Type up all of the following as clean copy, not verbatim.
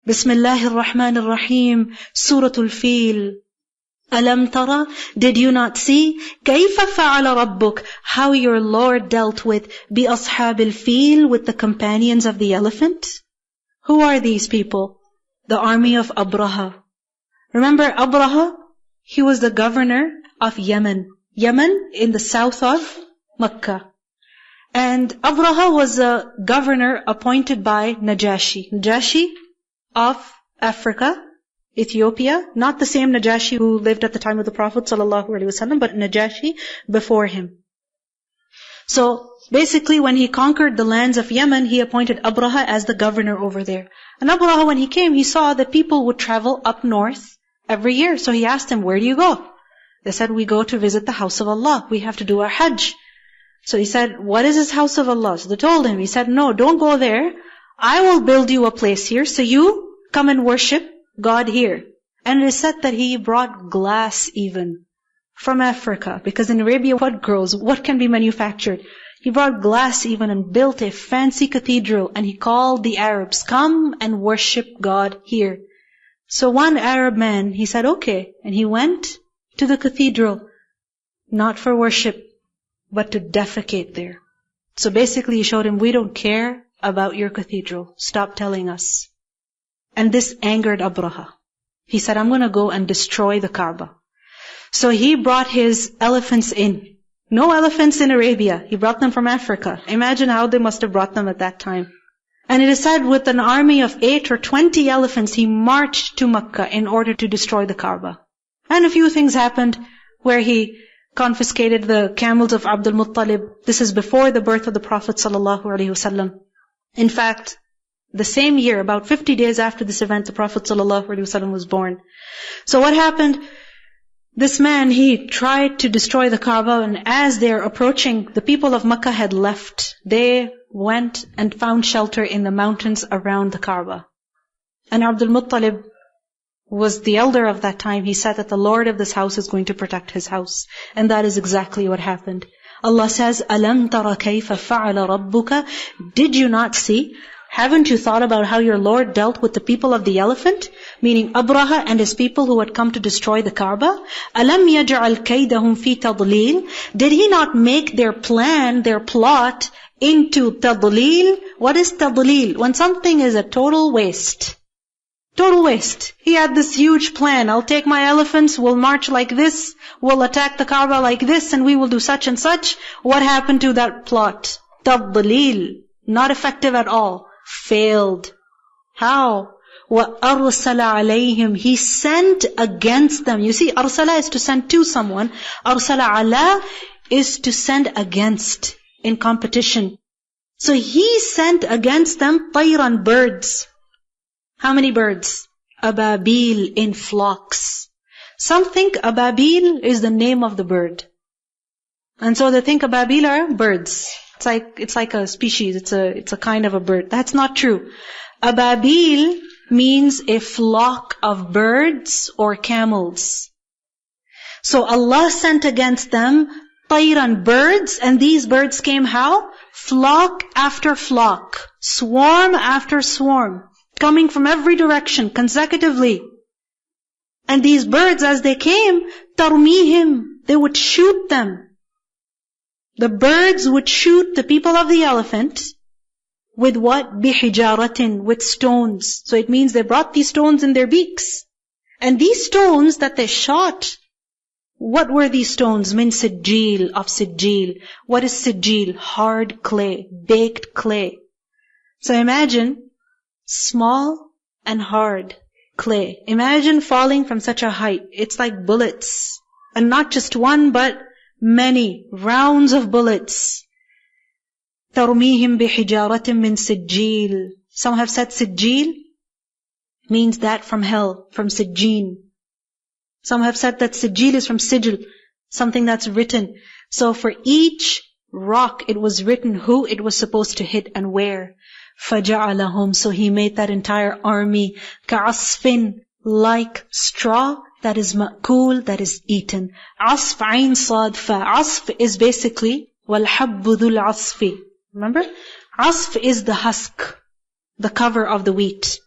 Bismillahir Rahmanir Rahim, Surah Al-Fil. Alam tara, did you not see? Kayfa fa'ala rabbuk, how your Lord dealt with bi ashabil fil, with the companions of the elephant? Who are these people? The army of Abraha. Remember Abraha? He was the governor of Yemen. Yemen in the south of Makkah. And Abraha was a governor appointed by Najashi. Najashi of Africa, Ethiopia, not the same Najashi who lived at the time of the Prophet ﷺ, but Najashi before him. So basically when he conquered the lands of Yemen, he appointed Abraha as the governor over there. And Abraha, when he came, he saw that people would travel up north every year. So he asked them, where do you go? They said, we go to visit the house of Allah. We have to do our Hajj. So he said, what is this house of Allah? So they told him, he said, no, don't go there. I will build you a place here, so you come and worship God here. And it is said that he brought glass even from Africa, because in Arabia, what grows? What can be manufactured? He brought glass even and built a fancy cathedral, and he called the Arabs, come and worship God here. So one Arab man, he said, okay. And he went to the cathedral, not for worship, but to defecate there. So basically he showed him, we don't care about your cathedral. Stop telling us. And this angered Abraha. He said, I'm going to go and destroy the Kaaba. So he brought his elephants in. No elephants in Arabia. He brought them from Africa. Imagine how they must have brought them at that time. And it is said with an army of 8 or 20 elephants, he marched to Makkah in order to destroy the Kaaba. And a few things happened where he confiscated the camels of Abdul Muttalib. This is before the birth of the Prophet ﷺ. In fact, the same year, about 50 days after this event, the Prophet ﷺ was born. So what happened? This man, he tried to destroy the Kaaba, and as they're approaching, the people of Makkah had left. They went and found shelter in the mountains around the Kaaba. And Abdul Muttalib was the elder of that time. He said that the Lord of this house is going to protect his house. And that is exactly what happened. Allah says, Alam tara kayfa fa'ala rabbuka? Did you not see? Haven't you thought about how your Lord dealt with the people of the elephant? Meaning Abraha and his people who had come to destroy the Kaaba. Alam yaj'al kaydahum fi tadlil? Did he not make their plan, their plot into tadlil? What is tadlil? When something is a total waste. Total waste. He had this huge plan. I'll take my elephants, we'll march like this, we'll attack the Kaaba like this, and we will do such and such. What happened to that plot? Tadlil. Not effective at all. Failed. How? وَأَرْسَلَ عَلَيْهِمْ. He sent against them. You see, arsala is to send to someone. Arsala ala is to send against, in competition. So he sent against them طَيْرًا, birds. How many birds? Ababil, in flocks. Some think ababil is the name of the bird. And so they think ababil are birds. It's like a species, it's a kind of a bird. That's not true. Ababil means a flock of birds or camels. So Allah sent against them طَيْرًا, birds, and these birds came how? Flock after flock, swarm after swarm, coming from every direction consecutively. And these birds, as they came, تَرْمِيهِمْ, they would shoot them. The birds would shoot the people of the elephant with what? بِحِجَارَةٍ, with stones. So it means they brought these stones in their beaks. And these stones that they shot, what were these stones? Min sijil, of sijil. What is sijil? Hard clay, baked clay. So imagine small and hard clay. Imagine falling from such a height. It's like bullets. And not just one, but many rounds of bullets. تَرْمِيهِمْ بِحِجَارَةٍ مِّن سِجِّيلٍ. Some have said sijil means that from hell, from sijjeen. Some have said that sijil is from sijil, something that's written. So for each rock it was written who it was supposed to hit and where. فَجَعَلَهُمْ, so he made that entire army كَعَصْفٍ, like straw that is ma'kul, that is eaten. Asf, ayn, sad, fa. Asf is basically وَالْحَبُّ ذُو الْعَصْفِ. Remember? Asf is the husk, the cover of the wheat.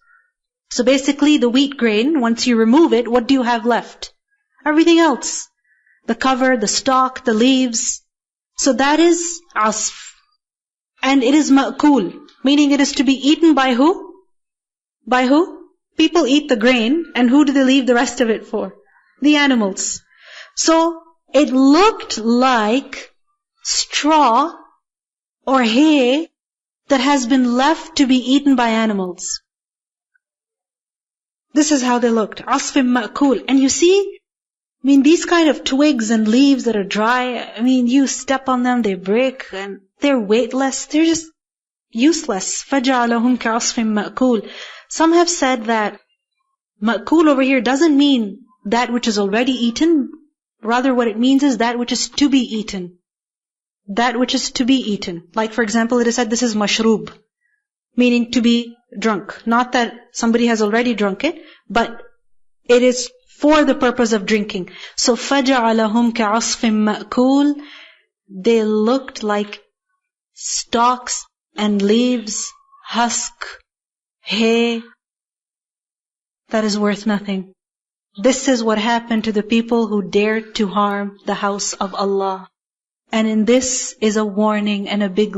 So basically the wheat grain, once you remove it, what do you have left? Everything else. The cover, the stalk, the leaves. So that is asf. And it is ma'kul, meaning it is to be eaten by who? By who? People eat the grain, and who do they leave the rest of it for? The animals. So it looked like straw or hay that has been left to be eaten by animals. This is how they looked. Asfim ma'kul. And you see, these kind of twigs and leaves that are dry, you step on them, they break, and they're weightless. They're just useless. فَجَعَلَهُمْ كَعَصْفٍ مَأْكُولٍ. Some have said that ma'kul over here doesn't mean that which is already eaten. Rather what it means is that which is to be eaten. That which is to be eaten. Like for example, it is said this is mashroob, meaning to be drunk. Not that somebody has already drunk it, but it is for the purpose of drinking. So فَجَعَلَهُمْ كَعَصْفٍ مَأْكُولٍ. They looked like stalks and leaves, husk, hay, that is worth nothing. This is what happened to the people who dared to harm the house of Allah. And in this is a warning and a big